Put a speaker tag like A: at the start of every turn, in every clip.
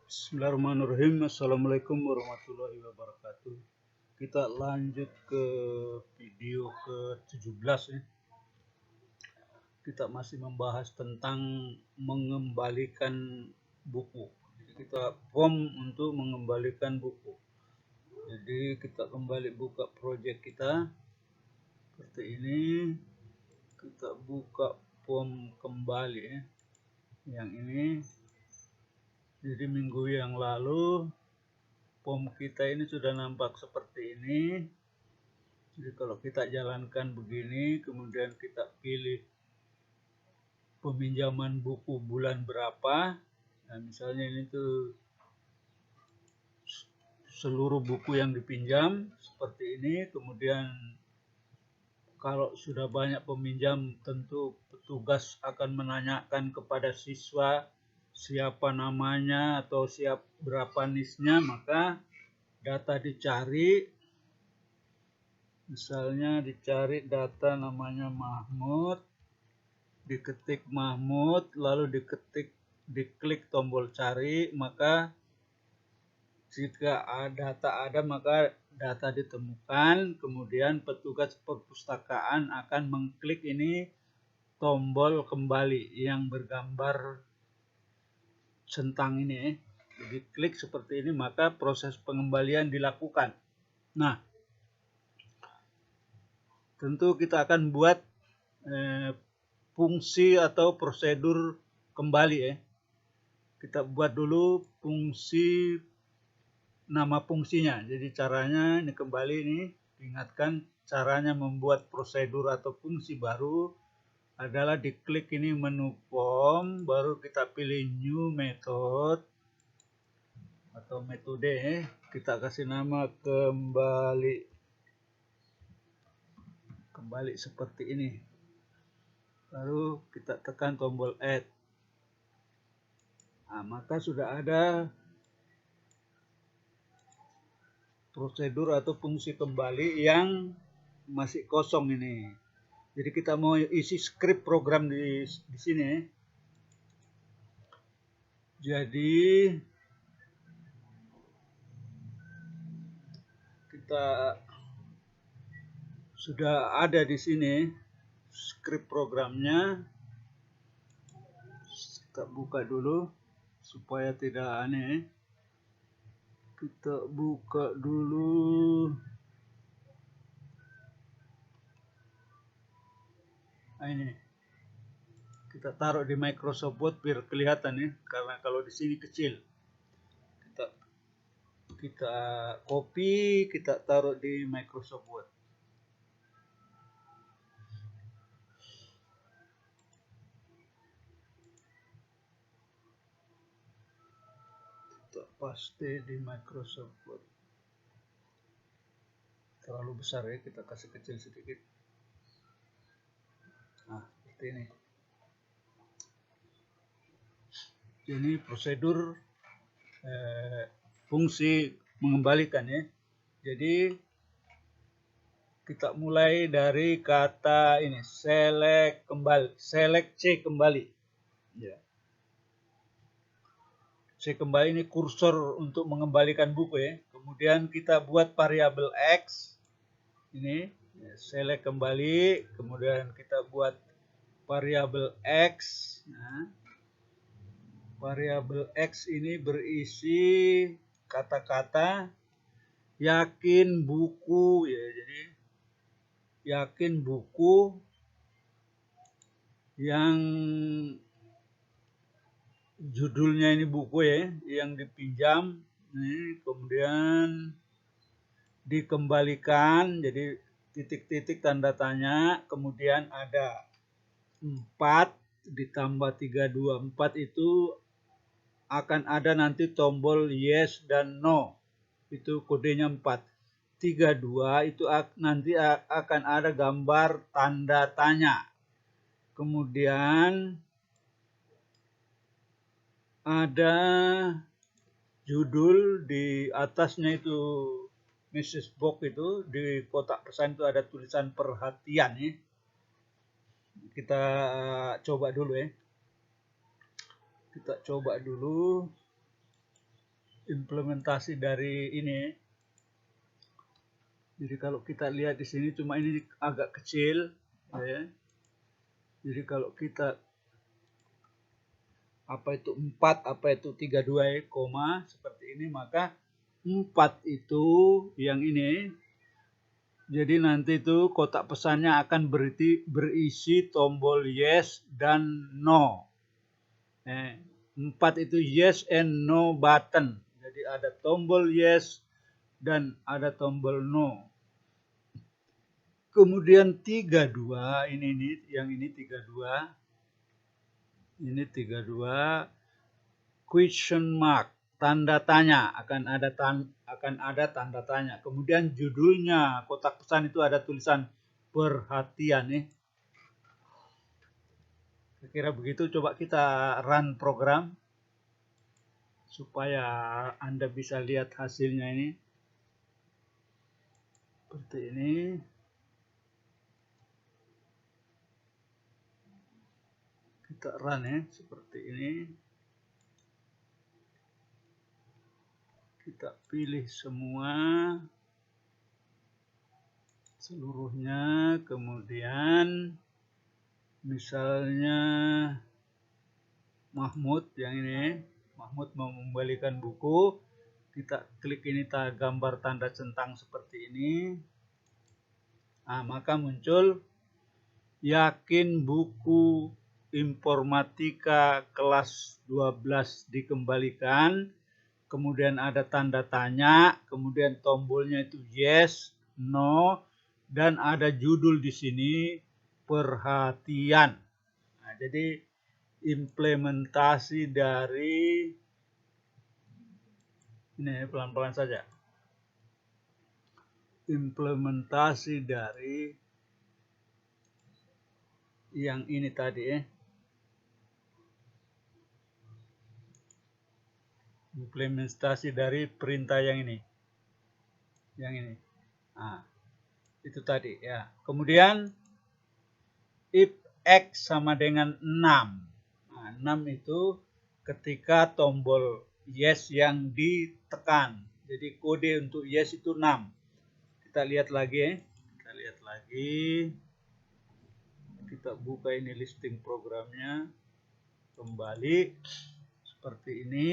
A: Bismillahirrahmanirrahim. Assalamualaikum warahmatullahi wabarakatuh. Kita lanjut ke video ke-17 ya. Kita masih membahas tentang mengembalikan buku. Jadi kita form untuk mengembalikan buku. Jadi kita kembali buka project kita seperti ini. Kita buka form kembali ya. Yang ini. Jadi minggu yang lalu form kita ini sudah nampak seperti ini. Jadi kalau kita jalankan begini, kemudian kita pilih peminjaman buku bulan berapa. Nah, misalnya ini tuh seluruh buku yang dipinjam seperti ini. Kemudian kalau sudah banyak peminjam, tentu petugas akan menanyakan kepada siswa siapa namanya atau berapa NIS-nya, maka data dicari, misalnya dicari data namanya Mahmud, diketik Mahmud, lalu diklik tombol cari, maka jika data ada maka data ditemukan, kemudian petugas perpustakaan akan mengklik ini tombol kembali yang bergambar centang ini. Jadi klik seperti ini, maka proses pengembalian dilakukan. Nah, tentu kita akan buat fungsi atau prosedur kembali ya. Kita buat dulu fungsi, nama fungsinya. Jadi caranya ini kembali ini, ingatkan caranya membuat prosedur atau fungsi baru adalah diklik ini menu form, baru kita pilih new method atau metode, kita kasih nama kembali seperti ini, lalu kita tekan tombol add. Nah, maka sudah ada prosedur atau fungsi kembali yang masih kosong ini. Jadi kita mau isi script program di sini. Jadi kita sudah ada di sini script programnya. Kita buka dulu supaya tidak aneh. Kita buka dulu. Nah, ini kita taruh di Microsoft Word biar kelihatan ya, karena kalau di sini kecil. Kita copy, kita taruh di Microsoft Word. Kita paste di Microsoft Word. Terlalu besar ya, kita kasih kecil sedikit. Nah, seperti ini. Ini prosedur fungsi mengembalikan ya. Jadi kita mulai dari kata ini, select C kembali. Ya. C kembali ini kursor untuk mengembalikan buku ya. Kemudian kita buat variabel X. Ini select kembali, kemudian kita buat variabel X. Nah, variabel X ini berisi kata-kata yakin buku ya. Jadi yakin buku yang judulnya ini buku ya, yang dipinjam. Nih, kemudian dikembalikan, jadi titik-titik tanda tanya, kemudian ada 4 ditambah 324 itu akan ada nanti tombol yes dan no, itu kodenya 4. 32 itu nanti akan ada gambar tanda tanya, kemudian ada judul, di atasnya itu message box, itu di kotak pesan itu ada tulisan perhatian ya. Kita coba dulu ya. Kita coba dulu. implementasi dari ini. Jadi kalau kita lihat di sini cuma ini agak kecil, ya. Jadi kalau kita apa itu 4, apa itu 32, koma seperti ini, maka 4 itu yang ini. Jadi nanti itu kotak pesannya akan berisi tombol yes dan no. 4 itu yes and no button. Jadi ada tombol yes dan ada tombol no. Kemudian 32 ini yang ini 32. Ini 32 question mark, tanda tanya, akan ada tanda tanya. Kemudian judulnya kotak pesan itu ada tulisan perhatian nih. Kira-kira begitu. Coba kita run program supaya Anda bisa lihat hasilnya ini. Seperti ini. Kita run ya, seperti ini. Kita pilih semua, seluruhnya, kemudian misalnya Mahmud yang ini, Mahmud mau membalikan buku, kita klik ini gambar tanda centang seperti ini. Nah, maka muncul yakin buku informatika kelas 12 dikembalikan. Kemudian ada tanda tanya, kemudian tombolnya itu yes, no, dan ada judul di sini perhatian. Nah, jadi implementasi dari ini pelan-pelan saja. Implementasi dari yang ini tadi ya. Implementasi dari perintah yang ini. Yang ini. Nah, itu tadi ya. Kemudian if X sama dengan 6. Nah, 6 itu ketika tombol yes yang ditekan. Jadi kode untuk yes itu 6. Kita lihat lagi ya. Kita lihat lagi. Kita buka ini listing programnya. Kembali seperti ini.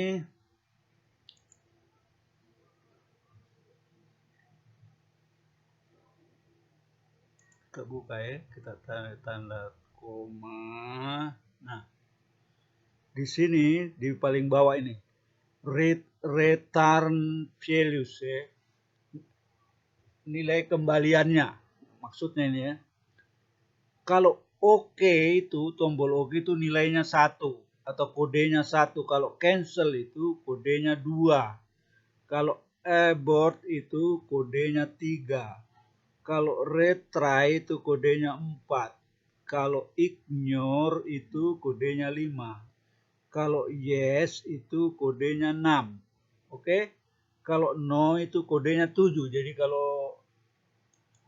A: Kita buka ya, kita tanda koma. Nah, di sini di paling bawah ini return values ya, nilai kembaliannya. Maksudnya ini ya, kalau OK itu tombol OK itu nilainya 1 atau kodenya 1. Kalau cancel itu kodenya 2. Kalau abort itu kodenya 3. Kalau retry itu kodenya 4. Kalau ignore itu kodenya 5. Kalau yes itu kodenya 6. Oke? Kalau no itu kodenya 7. Jadi kalau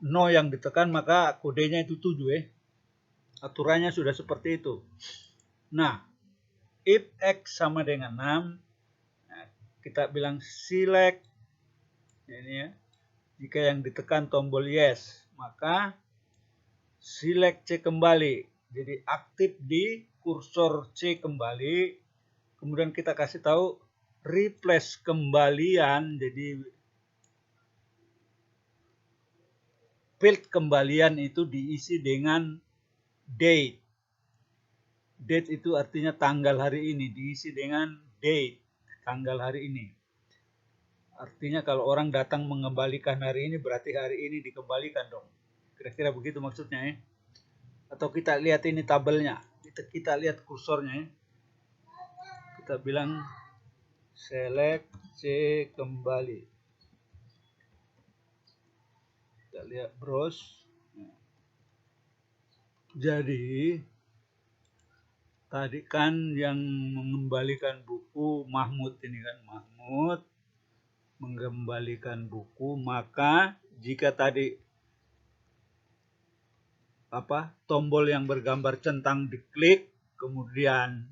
A: no yang ditekan maka kodenya itu 7 ya. Aturannya sudah seperti itu. Nah, if X sama dengan 6, nah, kita bilang select ini ya. Jika yang ditekan tombol yes, maka select C kembali. Jadi aktif di kursor C kembali. Kemudian kita kasih tahu replace kembalian. Jadi field kembalian itu diisi dengan date. Date itu artinya tanggal hari ini. Diisi dengan date, tanggal hari ini. Artinya kalau orang datang mengembalikan hari ini, berarti hari ini dikembalikan dong. Kira-kira begitu maksudnya ya. Atau kita lihat ini tabelnya. Kita lihat kursornya ya. Kita bilang select C kembali. Kita lihat browse. Jadi tadi kan yang mengembalikan buku Mahmud ini kan. Mahmud mengembalikan buku, maka jika tadi tombol yang bergambar centang diklik, kemudian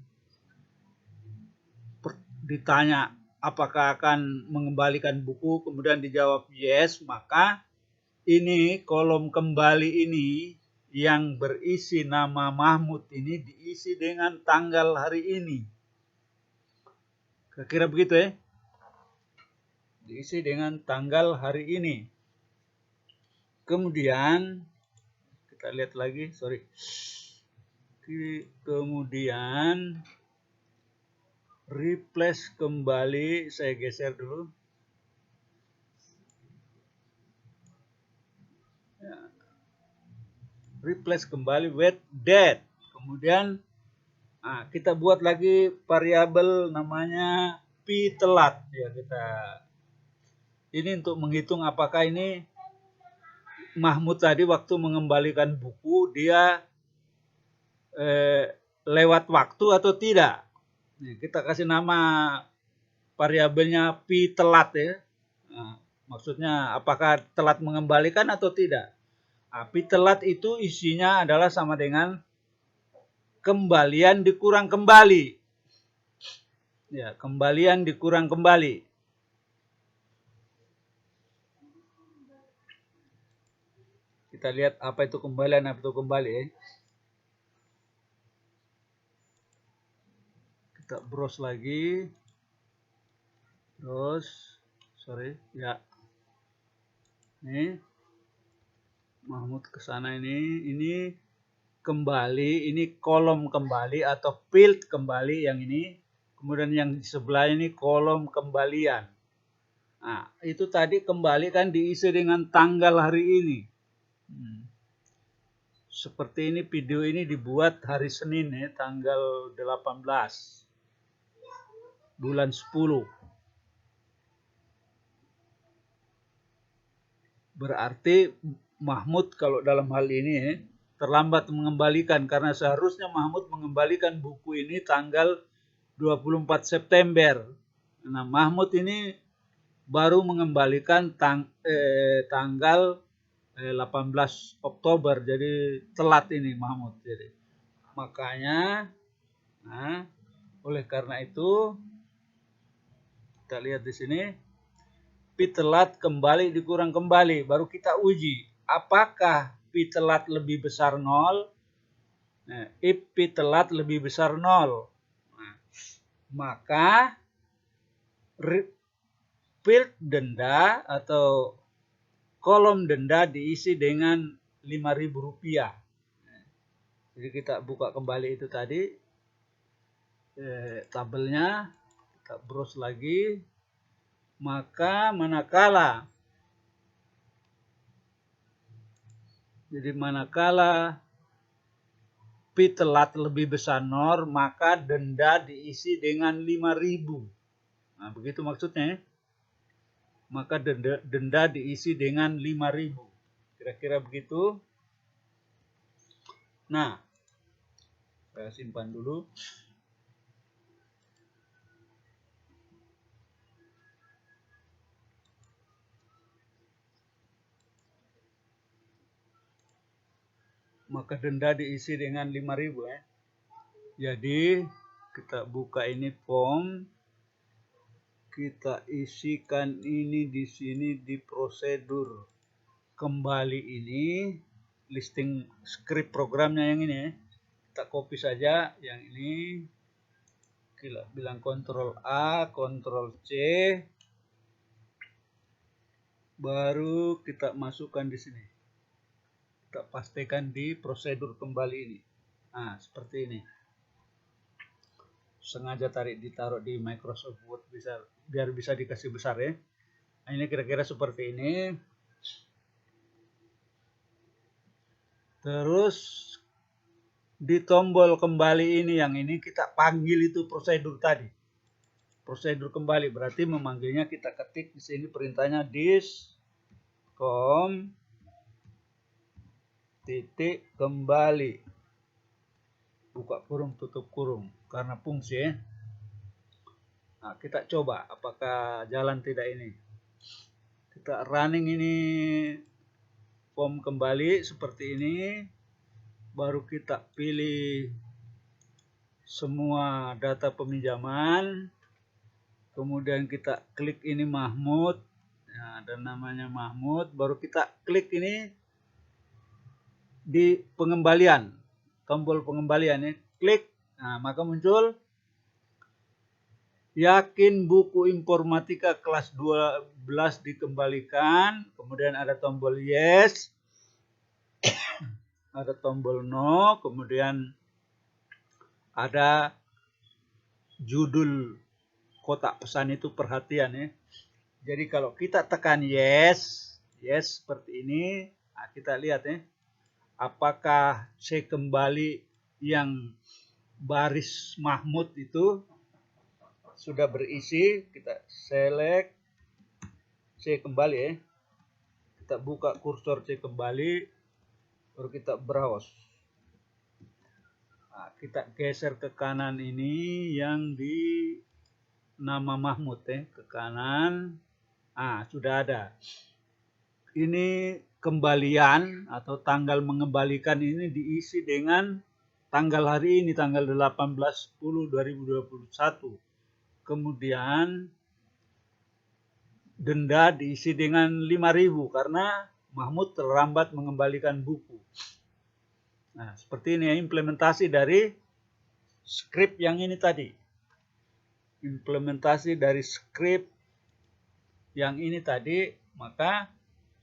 A: ditanya apakah akan mengembalikan buku, kemudian dijawab yes, maka ini kolom kembali ini yang berisi nama Mahmud ini diisi dengan tanggal hari ini. Kira-kira begitu ya. Diisi dengan tanggal hari ini. Kemudian kita lihat lagi, kemudian replace kembali, saya geser dulu. Ya. Replace kembali with date. Kemudian kita buat lagi variabel namanya pi telat ya, ini untuk menghitung apakah ini Mahmud tadi waktu mengembalikan buku dia lewat waktu atau tidak. Kita kasih nama variabelnya pi telat ya. Maksudnya apakah telat mengembalikan atau tidak. Pi telat itu isinya adalah sama dengan kembalian dikurang kembali. Ya, kembalian dikurang kembali. Kita lihat apa itu kembalian, apa itu kembali ya. Kita browse lagi. Ya. Ini Mahmud ke sana ini kembali, ini kolom kembali atau field kembali yang ini. Kemudian yang di sebelah ini kolom kembalian. Nah, itu tadi kembali kan diisi dengan tanggal hari ini. Seperti ini video ini dibuat hari Senin ya, tanggal 18 bulan 10. Berarti Mahmud kalau dalam hal ini terlambat mengembalikan, karena seharusnya Mahmud mengembalikan buku ini tanggal 24 September. Nah, Mahmud ini baru mengembalikan tanggal 18 Oktober, jadi telat ini Mahmud. Jadi makanya, oleh karena itu kita lihat di sini. Pi telat kembali dikurang kembali, baru kita uji apakah pi telat lebih besar 0. If pi telat lebih besar 0, maka field denda atau kolom denda diisi dengan Rp5.000. Jadi kita buka kembali itu tadi tabelnya, kita browse lagi. Maka manakala pi telat lebih besar 0, maka denda diisi dengan 5.000. Nah, begitu maksudnya. Maka denda diisi dengan 5.000. Kira-kira begitu. Nah, saya simpan dulu. Maka denda diisi dengan 5.000 ya. Jadi kita buka ini form, kita isikan ini di sini di prosedur kembali ini, listing script programnya yang ini ya. Kita copy saja yang ini, kita bilang Ctrl A, Ctrl C, baru kita masukkan di sini. Kita pastikan di prosedur kembali ini. Nah, seperti ini. Sengaja ditaruh di Microsoft Word biar bisa dikasih besar ya. Nah, ini kira-kira seperti ini. Terus di tombol kembali ini, yang ini kita panggil itu prosedur tadi. Prosedur kembali berarti memanggilnya, kita ketik di sini perintahnya discom titik kembali, buka kurung tutup kurung, karena fungsi ya. Nah, kita coba apakah jalan tidak ini. Kita running ini form kembali seperti ini, baru kita pilih semua data peminjaman, kemudian kita klik ini Mahmud, nah, ada namanya Mahmud, baru kita klik ini di pengembalian, tombol pengembalian ini, klik, nah maka muncul yakin buku informatika kelas 12 dikembalikan, kemudian ada tombol yes, ada tombol no, kemudian ada judul kotak pesan itu perhatian ya. Jadi kalau kita tekan yes, yes seperti ini, nah kita lihat ya, apakah C kembali yang baris Mahmud itu sudah berisi. Kita select C kembali ya, kita buka kursor C kembali, baru kita browse. Nah, kita geser ke kanan ini yang di nama Mahmud ya, ke kanan. Ah, sudah ada. Ini kembalian atau tanggal mengembalikan ini diisi dengan tanggal hari ini, tanggal 18/10/2021. Kemudian denda diisi dengan 5.000 karena Mahmud terlambat mengembalikan buku. Nah, seperti ini ya implementasi dari script yang ini tadi. Implementasi dari script yang ini tadi, maka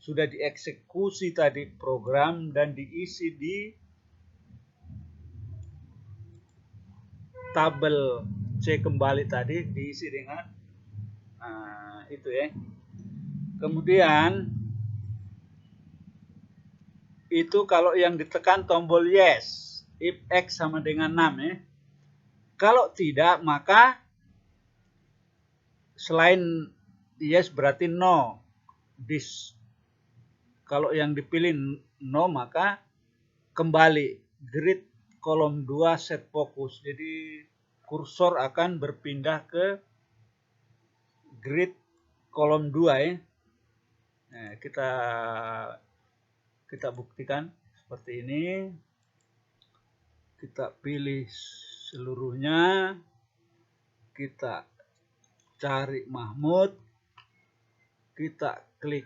A: sudah dieksekusi tadi program dan diisi di tabel C kembali tadi, diisi dengan itu ya. Kemudian itu kalau yang ditekan tombol yes, if X sama dengan 6 ya. Kalau tidak maka selain yes berarti no. This. Kalau yang dipilih no maka kembali grid kolom 2 set fokus. Jadi kursor akan berpindah ke grid kolom 2 ya. Nah, kita buktikan seperti ini. Kita pilih seluruhnya. Kita cari Mahmud. Kita klik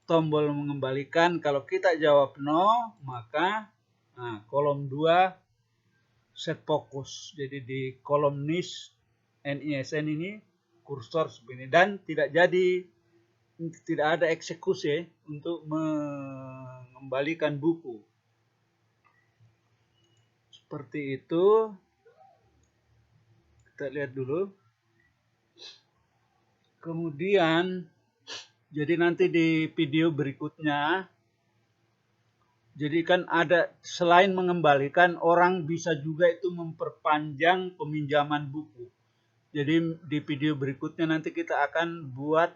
A: tombol mengembalikan. Kalau kita jawab no, maka kolom 2 set fokus. Jadi di kolom NISN ini kursor seperti ini dan tidak ada eksekusi untuk mengembalikan buku. Seperti itu. Kita lihat dulu. Kemudian jadi nanti di video berikutnya, jadi kan ada selain mengembalikan, orang bisa juga itu memperpanjang peminjaman buku. Jadi di video berikutnya nanti kita akan buat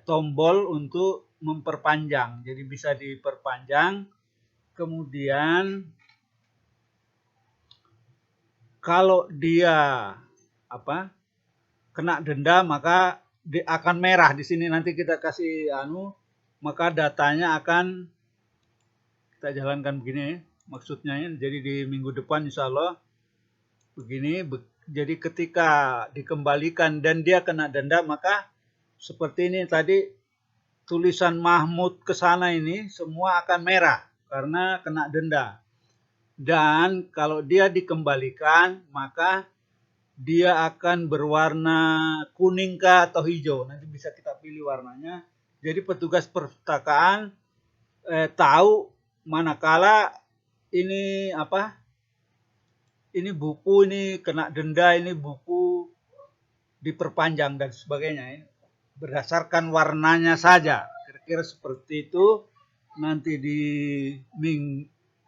A: tombol untuk memperpanjang. Jadi bisa diperpanjang. Kemudian kalau dia kena denda maka akan merah di sini, nanti kita kasih maka datanya akan kita jalankan begini maksudnya ya. Jadi di minggu depan insya Allah begini. Jadi ketika dikembalikan dan dia kena denda maka seperti ini tadi tulisan Mahmud ke sana ini semua akan merah karena kena denda. Dan kalau dia dikembalikan maka dia akan berwarna kuning kah atau hijau. Nanti bisa kita pilih warnanya. Jadi petugas perpustakaan tahu manakala ini ini buku ini kena denda, ini buku diperpanjang dan sebagainya. Berdasarkan warnanya saja. Kira-kira seperti itu. Nanti di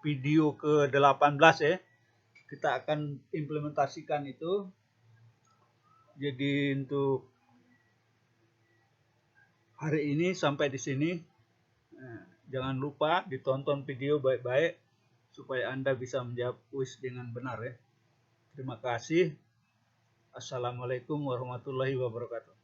A: video ke-18 ya, kita akan implementasikan itu. Jadi untuk hari ini sampai di sini. Jangan lupa ditonton video baik-baik supaya Anda bisa menjawab kuis dengan benar ya. Terima kasih. Assalamualaikum warahmatullahi wabarakatuh.